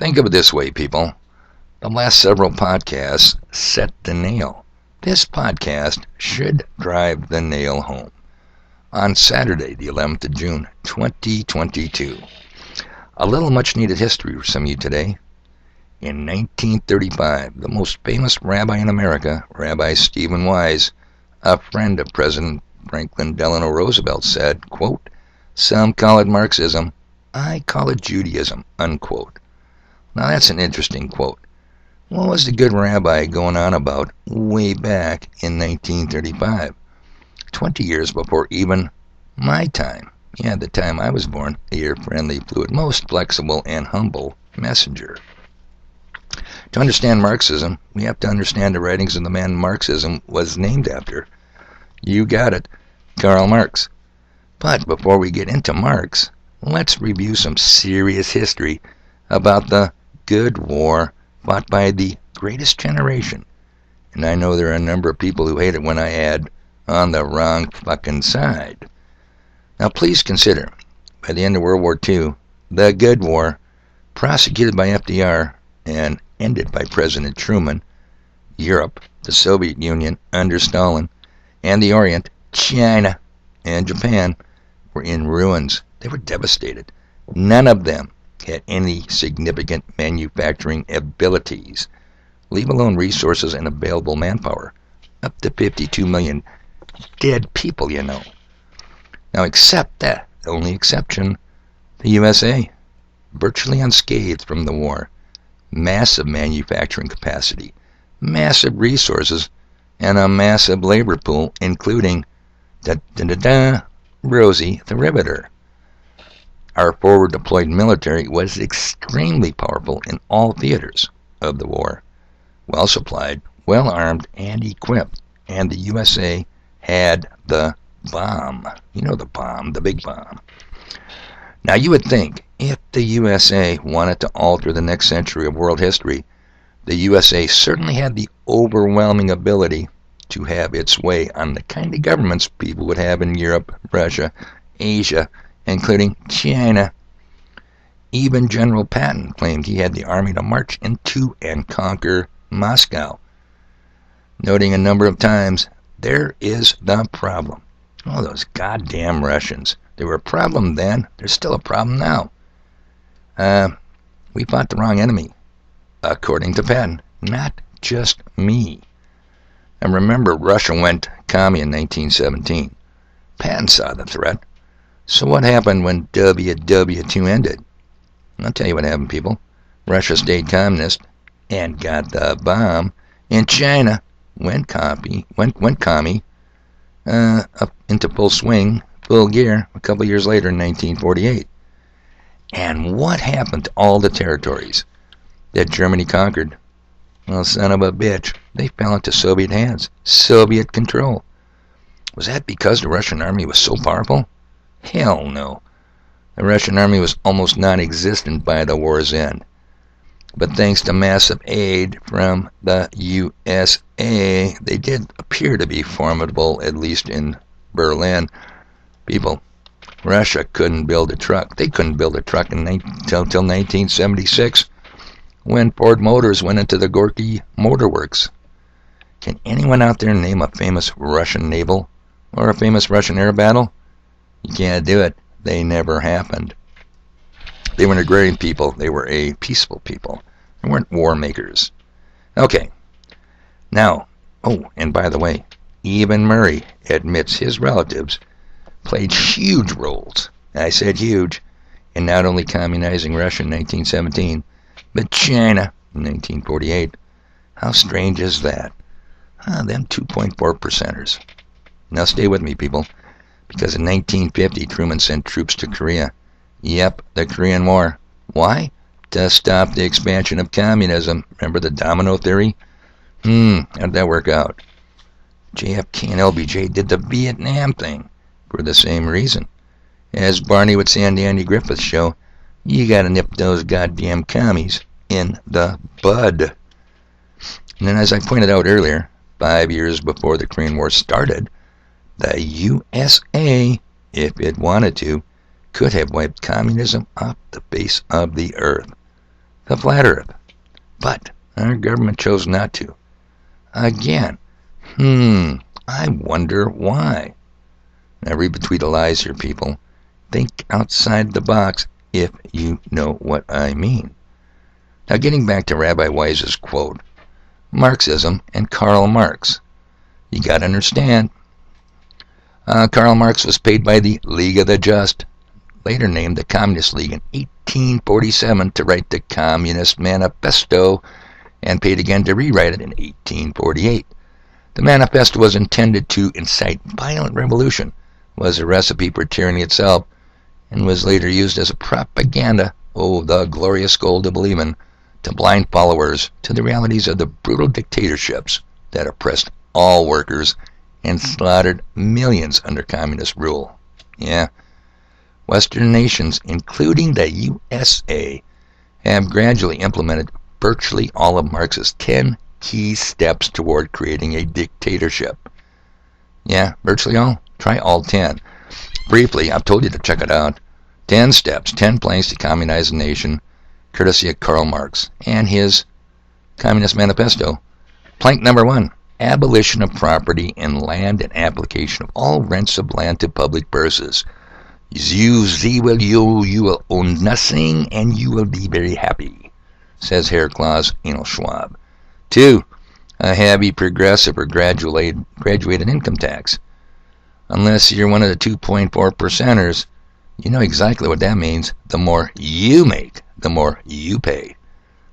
Think of it this way, people. The last several podcasts set the nail. This podcast should drive the nail home. On Saturday, the 11th of June, 2022. A little much-needed history for some of you today. In 1935, the most famous rabbi in America, Rabbi Stephen Wise, a friend of President Franklin Delano Roosevelt, said, quote, "Some call it Marxism, I call it Judaism," unquote. Now that's an interesting quote. What was the good rabbi going on about way back in 1935? 20 years before even my time. Yeah, the time I was born, a year-friendly, fluid, most flexible, and humble messenger. To understand Marxism, we have to understand the writings of the man Marxism was named after. You got it, Karl Marx. But before we get into Marx, let's review some serious history about the good war fought by the greatest generation. And I know there are a number of people who hate it when I add, on the wrong fucking side. Now please consider, by the end of World War II, the good war, prosecuted by FDR and ended by President Truman, Europe, the Soviet Union under Stalin, and the Orient, China, and Japan, were in ruins. They were devastated. None of them had any significant manufacturing abilities, leave alone resources and available manpower. Up to 52 million dead people, you know. Now, except that, the only exception, the USA, virtually unscathed from the war. Massive manufacturing capacity, massive resources, and a massive labor pool, including Rosie the Riveter. Our forward deployed military was extremely powerful in all theaters of the war, well supplied, well armed, and equipped, and the USA had the bomb. You know the bomb, the big bomb. Now you would think if the USA wanted to alter the next century of world history, the USA certainly had the overwhelming ability to have its way on the kind of governments people would have in Europe, Russia, Asia, including China. Even General Patton claimed he had the army to march into and conquer Moscow, noting a number of times, there is the problem. Oh, those goddamn Russians. They were a problem then. They're still a problem now. We fought the wrong enemy, according to Patton. Not just me. And remember, Russia went commie in 1917. Patton saw the threat. So what happened when WW2 ended? I'll tell you what happened, people. Russia stayed communist and got the bomb, and China went commie up into full swing, full gear, a couple years later in 1948. And what happened to all the territories that Germany conquered? Well, son of a bitch, they fell into Soviet hands, Soviet control. Was that because the Russian army was so powerful? Hell no. The Russian army was almost non-existent by the war's end. But thanks to massive aid from the USA, they did appear to be formidable, at least in Berlin. People, Russia couldn't build a truck. They couldn't build a truck until 1976, when Ford Motors went into the Gorky Motor Works. Can anyone out there name a famous Russian naval or a famous Russian air battle? You can't do it. They never happened. They were an agrarian people. They were a peaceful people. They weren't war makers. Okay. Now, oh, and by the way, even Murray admits his relatives played huge roles. I said huge, in not only communizing Russia in 1917, but China in 1948. How strange is that? Them 2.4%ers. Now stay with me, people, because in 1950, Truman sent troops to Korea. Yep, the Korean War. Why? To stop the expansion of communism. Remember the domino theory? How'd that work out? JFK and LBJ did the Vietnam thing for the same reason. As Barney would say on the Andy Griffith Show, you gotta nip those goddamn commies in the bud. And then, as I pointed out earlier, 5 years before the Korean War started, the USA, if it wanted to, could have wiped communism off the face of the earth. the flat earth. But our government chose not to. Again, I wonder why. Now read between the lines here, people. Think outside the box, if you know what I mean. Now getting back to Rabbi Weiss's quote, Marxism and Karl Marx. You got to understand, Karl Marx was paid by the League of the Just, later named the Communist League, in 1847 to write the Communist Manifesto, and paid again to rewrite it in 1848. The manifesto was intended to incite violent revolution, was a recipe for tyranny itself, and was later used as a propaganda, the glorious goal to believe in, to blind followers to the realities of the brutal dictatorships that oppressed all workers and slaughtered millions under communist rule. Yeah, Western nations, including the USA, have gradually implemented virtually all of Marx's 10 key steps toward creating a dictatorship. Yeah, virtually all. Try all 10. Briefly, I've told you to check it out. 10 steps, 10 planks to communize a nation, courtesy of Karl Marx and his Communist Manifesto. Plank number 1, abolition of property in land and application of all rents of land to public purses. You will own nothing and you will be very happy, says Herr Klaus Emil Schwab. 2, a heavy progressive or graduated income tax. Unless you're one of the 2.4 percenters, you know exactly what that means. The more you make, the more you pay.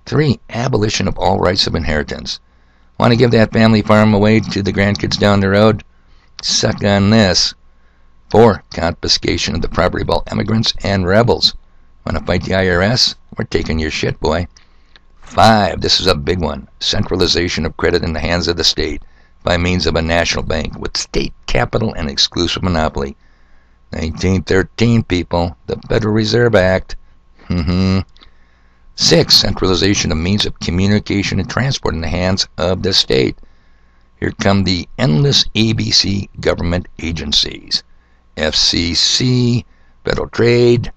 3, abolition of all rights of inheritance. Want to give that family farm away to the grandkids down the road? Suck on this. 4, confiscation of the property of all immigrants and rebels. Want to fight the IRS? We're taking your shit, boy. 5, this is a big one. Centralization of credit in the hands of the state by means of a national bank with state capital and exclusive monopoly. 1913, people. The Federal Reserve Act. 6, centralization of means of communication and transport in the hands of the state. Here come the endless ABC government agencies. FCC, Federal Trade,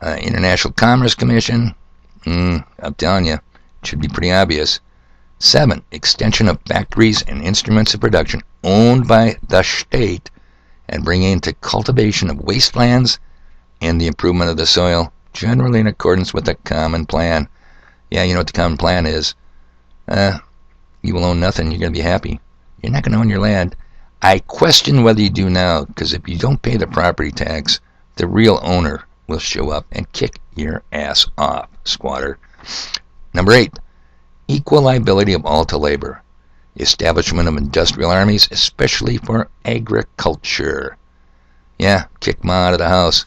International Commerce Commission. I'm telling you, it should be pretty obvious. 7, extension of factories and instruments of production owned by the state and bringing into cultivation of wastelands and the improvement of the soil, generally in accordance with the common plan. Yeah, you know what the common plan is. You will own nothing, you're going to be happy. You're not going to own your land. I question whether you do now, because if you don't pay the property tax, the real owner will show up and kick your ass off, squatter. Number 8, equal liability of all to labor. Establishment of industrial armies, especially for agriculture. Yeah, kick Ma out of the house.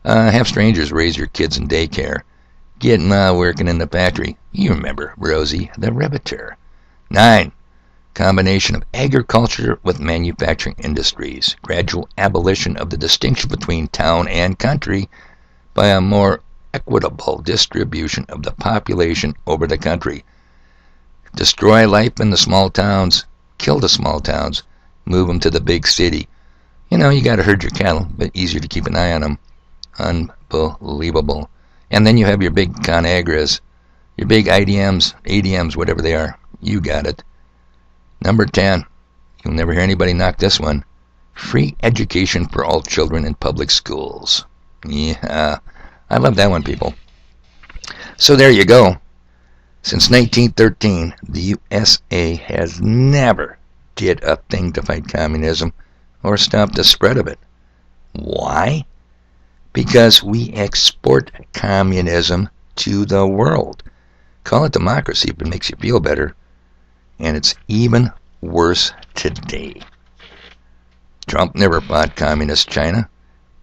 Have strangers raise your kids in daycare. Get Ma working in the factory. You remember Rosie the Riveter. 9, combination of agriculture with manufacturing industries. Gradual abolition of the distinction between town and country by a more equitable distribution of the population over the country. Destroy life in the small towns, kill the small towns, move them to the big city. You know, you got to herd your cattle, but easier to keep an eye on them. Unbelievable. And then you have your big ConAgras, your big IDMs, ADMs, whatever they are. You got it. Number 10, you'll never hear anybody knock this one. Free education for all children in public schools. Yeah, I love that one, people. So there you go. Since 1913, the USA has never did a thing to fight communism or stop the spread of it. Why? Because we export communism to the world. Call it democracy if it makes you feel better. And it's even worse today. Trump never fought communist China.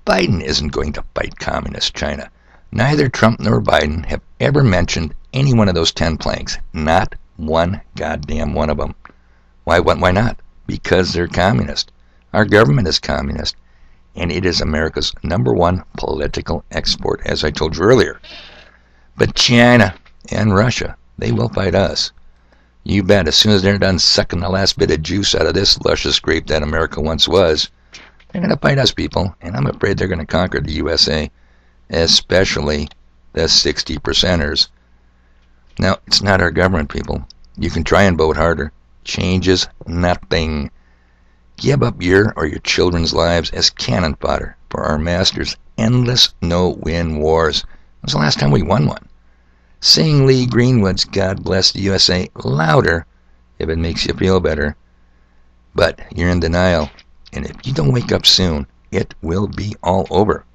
Biden isn't going to fight communist China. Neither Trump nor Biden have ever mentioned any one of those 10 planks. Not one goddamn one of them. Why not? Because they're communist. Our government is communist. And it is America's #1 political export, as I told you earlier. But China and Russia, they will fight us. You bet. As soon as they're done sucking the last bit of juice out of this luscious grape that America once was, they're going to fight us, people. And I'm afraid they're going to conquer the USA, especially the 60 percenters. Now, it's not our government, people. You can try and vote harder. Changes nothing. Give up your or your children's lives as cannon fodder for our masters' endless no-win wars. When's the last time we won one? Sing Lee Greenwood's God Bless the USA louder if it makes you feel better. But you're in denial, and if you don't wake up soon, it will be all over.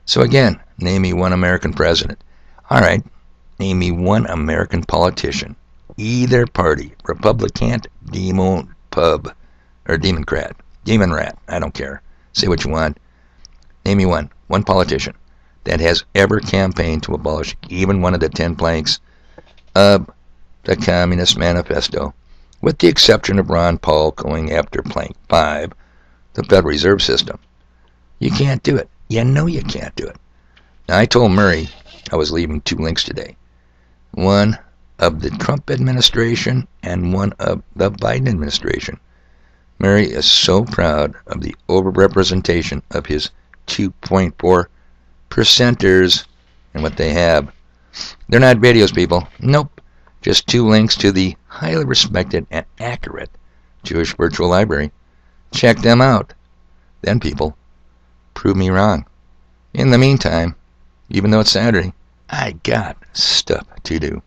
So again, name me one American president. All right, name me one American politician. Either party, Republican, Demon Pub, or Democrat, Demon Rat, I don't care. Say what you want. Name me one politician that has ever campaigned to abolish even one of the 10 planks of the Communist Manifesto, with the exception of Ron Paul going after plank 5, the Federal Reserve System. You can't do it. You know you can't do it. Now, I told Murray I was leaving 2 links today. One of the Trump administration and one of the Biden administration. Murray is so proud of the overrepresentation of his 2.4 percenters and what they have. They're not videos, people. Nope. Just 2 links to the highly respected and accurate Jewish Virtual Library. Check them out. Then, people, prove me wrong. In the meantime, even though it's Saturday, I got stuff to do.